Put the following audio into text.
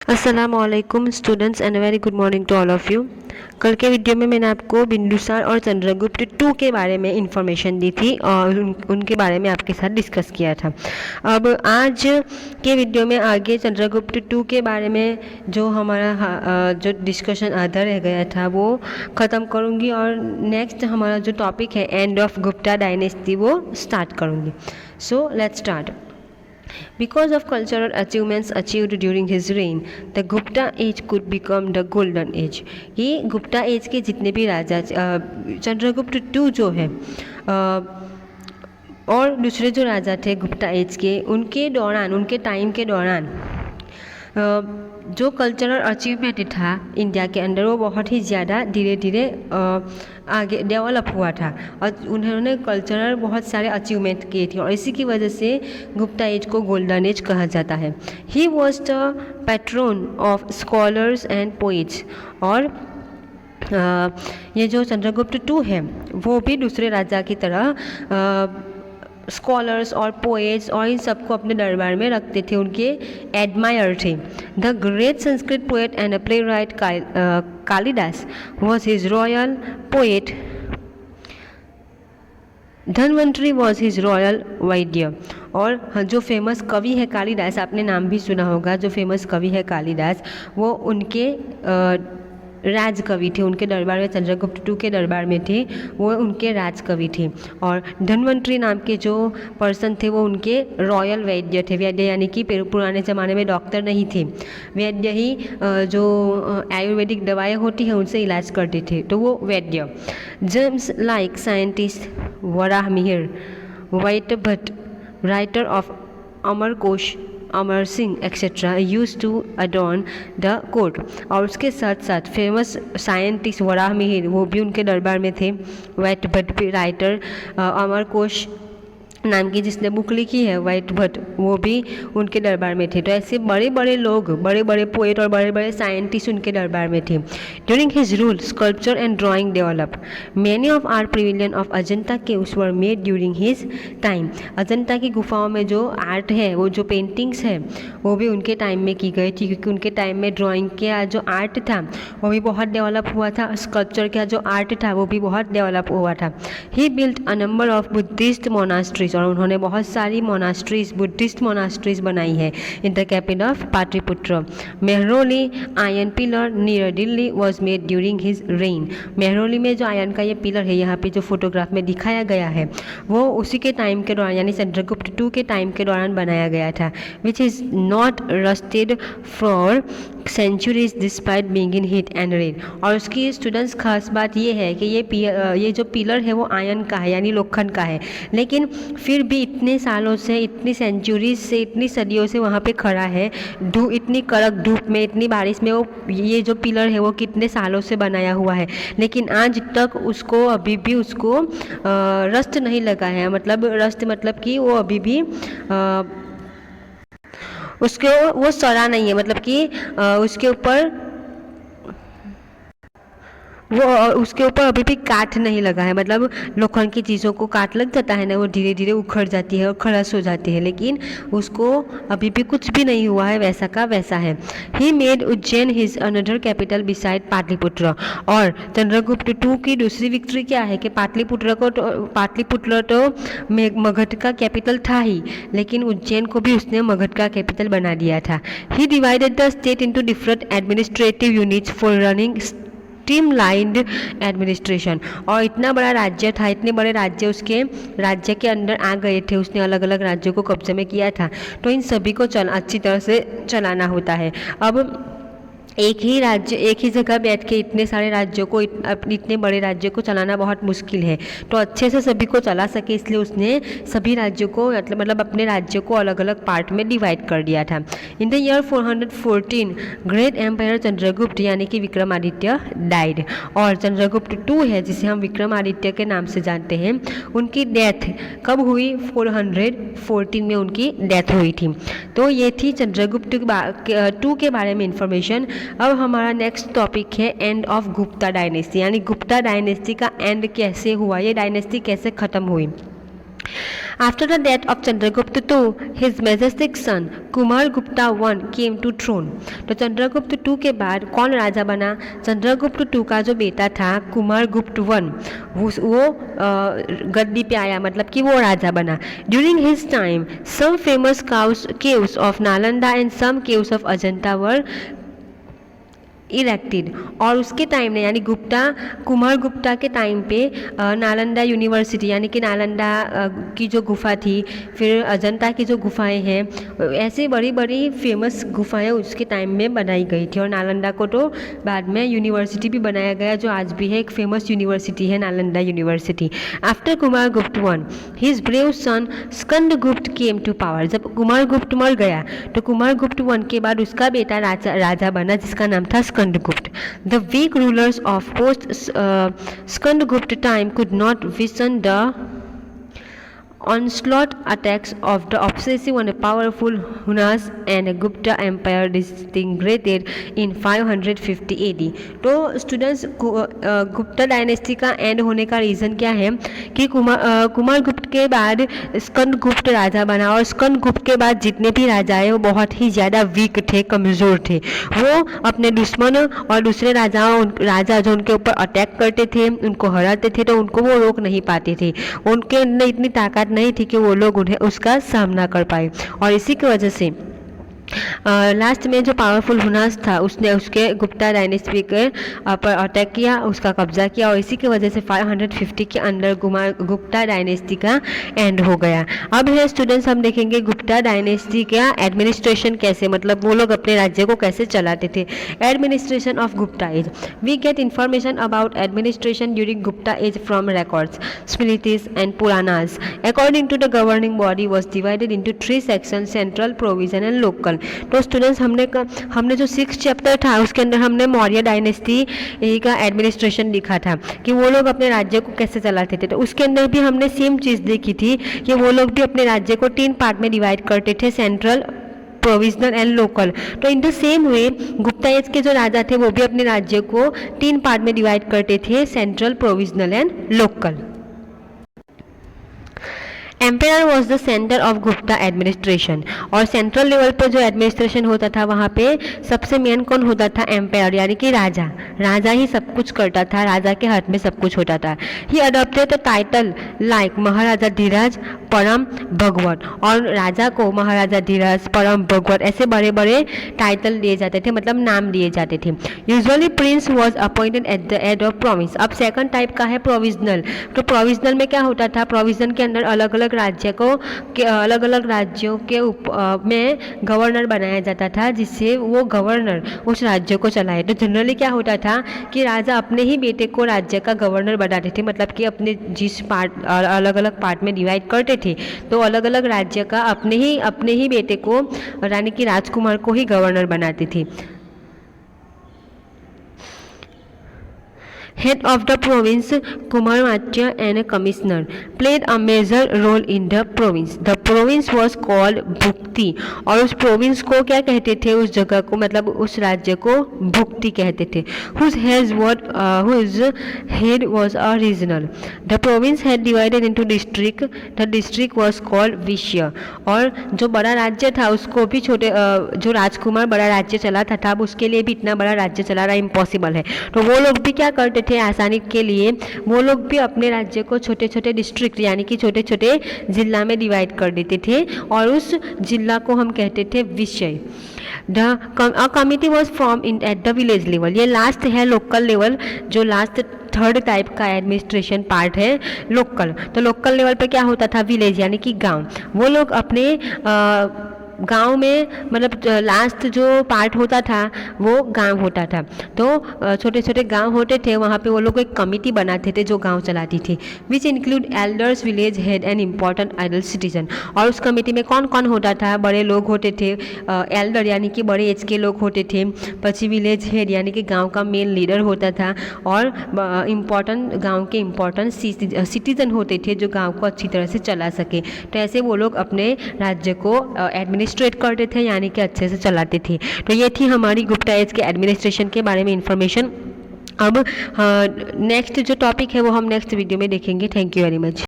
अस्सलामुअलैकुम students and very good morning to all of you. कल के वीडियो में मैंने आपको बिंदुसार और चंद्रगुप्त टू के बारे में इंफॉर्मेशन दी थी और उनके बारे में आपके साथ डिस्कस किया था। अब आज के वीडियो में आगे चंद्रगुप्त टू के बारे में जो हमारा जो डिस्कशन आधा रह गया था वो ख़त्म करूँगी और नेक्स्ट हमारा जो टॉपिक है एंड ऑफ गुप्ता डायनेस्टी वो स्टार्ट करूँगी। So let's start. Because of cultural achievements achieved during his reign, the Gupta age could become the golden age. ये गुप्ता एज के जितने भी राजा चंद्रगुप्त टू जो है और दूसरे जो राजा थे गुप्ता एज के उनके दौरान उनके टाइम के दौरान जो कल्चरल अचीवमेंट था इंडिया के अंदर वो बहुत ही ज़्यादा धीरे धीरे आगे डेवलप हुआ था और उन्होंने कल्चरल बहुत सारे अचीवमेंट किए थे और इसी की वजह से गुप्ता एज को गोल्डन एज कहा जाता है। He was the patron of scholars and poets और ये जो चंद्रगुप्त टू है वो भी दूसरे राजा की तरह स्कॉलर्स और पोएट्स और इन सबको अपने दरबार में रखते थे, उनके एडमायर थे। The great Sanskrit poet and play right Kalidas was his royal poet. Dhanvantari was his royal वैद्य। और जो फेमस कवि है कालिदास, आपने नाम भी सुना होगा, जो फेमस कवि है कालिदास वो उनके राज कवि थे, उनके दरबार में चंद्रगुप्त टू के दरबार में थे, वो उनके राज कवि थे। और धन्वंतरी नाम के जो पर्सन थे वो उनके रॉयल वैद्य थे। वैद्य यानी कि पुराने ज़माने में डॉक्टर नहीं थे, वैद्य ही जो आयुर्वेदिक दवाएं होती हैं उनसे इलाज करते थे, तो वो वैद्य। Gems like scientist Varaha Mihir, वाइट भट्ट, writer of Amarkosh, Amar Singh etcetera use to adorn the court. और उसके साथ साथ फेमस साइंटिस्ट वराह मिहिर वो भी उनके दरबार में थे। वाइट भट्ट भी राइटर, अमर कोश नाम की जिसने बुक लिखी है वाइट भट्ट वो भी उनके दरबार में थे। तो ऐसे बड़े बड़े लोग, बड़े बड़े पोएट और बड़े बड़े साइंटिस्ट उनके दरबार में थे। During his rule sculpture and drawing develop. Many of art pavilion of Ajanta caves were made during his time. Ajanta की गुफाओं में जो आर्ट है, वो जो पेंटिंग्स है वो भी उनके टाइम में की गई थी, क्योंकि उनके टाइम में ड्राइंग का जो आर्ट था वो भी बहुत डेवलप हुआ था, स्कल्पचर का जो आर्ट था वो भी बहुत डेवलप हुआ था। He built a number of Buddhist monasteries, और उन्होंने बहुत सारी मोनास्ट्रीज, बुद्धिस्ट मोनास्ट्रीज बनाई है in the capital of Pataliputra. Mehrauli iron pillar near Delhi was made during his reign. Mehrauli में जो आयरन का ये पिलर है यहाँ पे जो फोटोग्राफ में दिखाया गया है वो उसी के टाइम के दौरान यानी चंद्रगुप्त टू के टाइम के दौरान बनाया गया था। Which is not rusted for centuries despite being in heat and rain. और उसकी स्टूडेंट्स खास बात ये है कि ये जो पिलर है वो आयरन का है यानी लोखंड का है, लेकिन फिर भी इतने सालों से, इतनी सेंचुरीज से, इतनी सदियों से वहाँ पे खड़ा है। इतनी कड़क धूप में, इतनी बारिश में वो ये जो पिलर है वो कितने सालों से बनाया हुआ है, लेकिन आज तक उसको अभी भी उसको रस्ट नहीं लगा है। मतलब रस्ट मतलब कि वो अभी भी उसको वो सड़ा नहीं है, मतलब कि उसके ऊपर अभी भी काट नहीं लगा है। मतलब लोखंड की चीज़ों को काट लग जाता है ना, वो धीरे धीरे उखड़ जाती है और खड़स हो जाती है, लेकिन उसको अभी भी कुछ भी नहीं हुआ है, वैसा का वैसा है। He made Ujjain his another capital beside Pataliputra. और चंद्रगुप्त टू की दूसरी विक्ट्री क्या है कि पाटलिपुत्र तो मगध का कैपिटल था ही, लेकिन उज्जैन को भी उसने मगध का कैपिटल बना दिया था। He divided the state into different administrative units for running streamlined administration. और इतना बड़ा राज्य था, इतने बड़े राज्य उसके राज्य के अंदर आ गए थे, उसने अलग अलग राज्यों को कब्जे में किया था, तो इन सभी को अच्छी तरह से चलाना होता है। अब एक ही राज्य, एक ही जगह बैठ के इतने सारे राज्यों को, इतने बड़े राज्य को चलाना बहुत मुश्किल है, तो अच्छे से सभी को चला सके इसलिए उसने सभी राज्यों को मतलब अपने राज्यों को अलग अलग पार्ट में डिवाइड कर दिया था। In the year 414 great empire Chandragupta यानी कि विक्रमादित्य डाइड। और चंद्रगुप्त टू है जिसे हम विक्रमादित्य के नाम से जानते हैं, उनकी डेथ कब हुई? 414 में उनकी डेथ हुई थी। तो ये थी चंद्रगुप्त टू के बारे में इंफॉर्मेशन। अब हमारा नेक्स्ट टॉपिक है एंड ऑफ गुप्ता डायनेस्टी, यानी गुप्ता डायनेस्टी का एंड कैसे हुआ, ये डायनेस्टी कैसे ख़त्म हुई। After the death of Chandragupta II, his majestic son Kumargupta I came to throne. तो चंद्रगुप्त II के बाद कौन राजा बना? चंद्रगुप्त II का जो बेटा था कुमारगुप्त I, वो गद्दी पे आया, मतलब कि वो राजा बना. During his time, some famous caves of Nalanda and some caves of Ajanta were elected. और उसके टाइम ने यानी कुमार गुप्ता के टाइम पे नालंदा यूनिवर्सिटी यानी कि नालंदा की जो गुफा थी, फिर अजंता की जो गुफाएं हैं, ऐसी बड़ी बड़ी फेमस गुफाएं उसके टाइम में बनाई गई थी. और नालंदा को तो बाद में यूनिवर्सिटी भी बनाया गया, जो आज भी है एक फेमस यूनिवर्सिटी है, Nalanda university. After Kumar Gupta one, his brave son Skandagupta came to power. जब कुमार गुप्त मर गया तो कुमार गुप्त वन के बाद उसका बेटा राजा बना, जिसका नाम था Skandagupta. The weak rulers of post Skandagupta time could not withstand the onslaught attacks of the obsessive and powerful Hunas and Gupta Empire disintegrated in 550 AD. तो स्टूडेंट्स गुप्ता डायनेस्टी का एंड होने का रीज़न क्या है कि कुमार गुप्त के बाद स्कंदगुप्त राजा बना, और स्कंदगुप्त के बाद जितने भी राजा है वो बहुत ही ज़्यादा वीक थे, कमज़ोर थे. वो अपने दुश्मन और दूसरे राजा जो उनके ऊपर अटैक करते थे, उनको हराते थे, तो उनको वो रोक नहीं पाते थे. उनके अंदर इतनी ताकत नहीं थी कि वो लोग उन्हें उसका सामना कर पाए. और इसी की वजह से लास्ट में जो पावरफुल हुनास था उसने उसके गुप्ता डायनेस्टी के पर अटैक किया, उसका कब्जा किया, और इसी की वजह से 550 के अंदर गुप्ता डायनेस्टी का एंड हो गया. अब है स्टूडेंट्स, हम देखेंगे गुप्ता डायनेस्टी का एडमिनिस्ट्रेशन कैसे, मतलब वो लोग अपने राज्य को कैसे चलाते थे. Administration of Gupta age. We get information about administration during Gupta age from records, Smritis and Puranas. According to the governing body was divided into 3 section, central, provision and local. तो स्टूडेंट्स हमने जो 6th चैप्टर था उसके अंदर हमने मौर्य डायनेस्टी का एडमिनिस्ट्रेशन लिखा था कि वो लोग अपने राज्य को कैसे चलाते थे. तो उसके अंदर भी हमने सेम चीज़ देखी थी कि वो लोग भी अपने राज्य को 3 पार्ट में डिवाइड करते थे, सेंट्रल, प्रोविजनल एंड लोकल. तो in the same way Gupta age के जो राजा थे वो भी अपने राज्य को 3 पार्ट में डिवाइड करते थे, central, provisional and local. Ampere was the centre of Gupta administration. और सेंट्रल लेवल पर जो एडमिनिस्ट्रेशन होता था वहाँ पे सबसे मेन कौन होता था? एम्पेयर, यानी कि राजा. राजा ही सब कुछ करता था, राजा के हाथ में सब कुछ होता था. ही अडॉप्टेड द टाइटल लाइक महाराजा धीराज, परम भगवत. और राजा को महाराजा धीराज, परम भगवत ऐसे बड़े बड़े टाइटल दिए जाते थे, मतलब नाम दिए जाते थे. Usually Prince was appointed at the head of province. अब सेकंड टाइप का है प्रोविजनल. तो प्रोविजनल में क्या होता था? प्रोविजन के अंदर अलग अलग राज्यों के में गवर्नर बनाया जाता था, जिससे वो गवर्नर उस राज्य को चलाए. तो जनरली क्या होता था कि राजा अपने ही बेटे को राज्य का गवर्नर बनाते थे, मतलब कि अपने जिस पार्ट अलग अलग पार्ट में डिवाइड करते थे, तो अलग अलग राज्य का अपने ही बेटे को, यानी कि राजकुमार को ही गवर्नर बनाते थे. Head of the province, Kumarmatya and a commissioner played a major role in the province. The province was called भुक्ति. और उस province को क्या कहते थे? उस जगह को, मतलब उस राज्य को भुक्ति कहते थे. Whose head was a regional. The province had divided into district. The district was called Vishya. और जो बड़ा राज्य था उसको भी जो राजकुमार बड़ा राज्य चलाता था, अब उसके लिए भी इतना बड़ा राज्य चलाना इम्पॉसिबल है. तो वो लोग भी क्या करते थे? आसानी के लिए वो लोग भी अपने राज्य को छोटे छोटे डिस्ट्रिक्ट, यानी कि छोटे छोटे जिला में डिवाइड कर देते थे, और उस जिला को हम कहते थे विषय. A committee was formed at the village level. ये लास्ट है लोकल लेवल, जो लास्ट थर्ड टाइप का एडमिनिस्ट्रेशन पार्ट है लोकल. तो लोकल लेवल पे क्या होता था? विलेज, यानी कि गांव. वो लोग अपने गांव में, मतलब लास्ट जो पार्ट होता था वो गांव होता था. तो छोटे छोटे गांव होते थे, वहाँ पे वो लोग एक कमिटी बनाते थे जो गांव चलाती थी, which include elders, village head and important idle citizen. और उस कमिटी में कौन कौन होता था? बड़े लोग होते थे, एल्डर यानी कि बड़े एज के लोग होते थे, પછી विलेज हेड यानी कि गाँव का मेन लीडर होता था, और गाँव के इम्पॉर्टेंट सिटीजन होते थे जो गाँव को अच्छी तरह से चला सके. तो ऐसे वो लोग अपने राज्य को एडमिनिस्ट्रेट करते थे, यानी कि अच्छे से चलाते थे. तो ये थी हमारी गुप्ता एज के एडमिनिस्ट्रेशन के बारे में इंफॉर्मेशन. अब नेक्स्ट जो टॉपिक है वो हम नेक्स्ट वीडियो में देखेंगे. Thank you very much.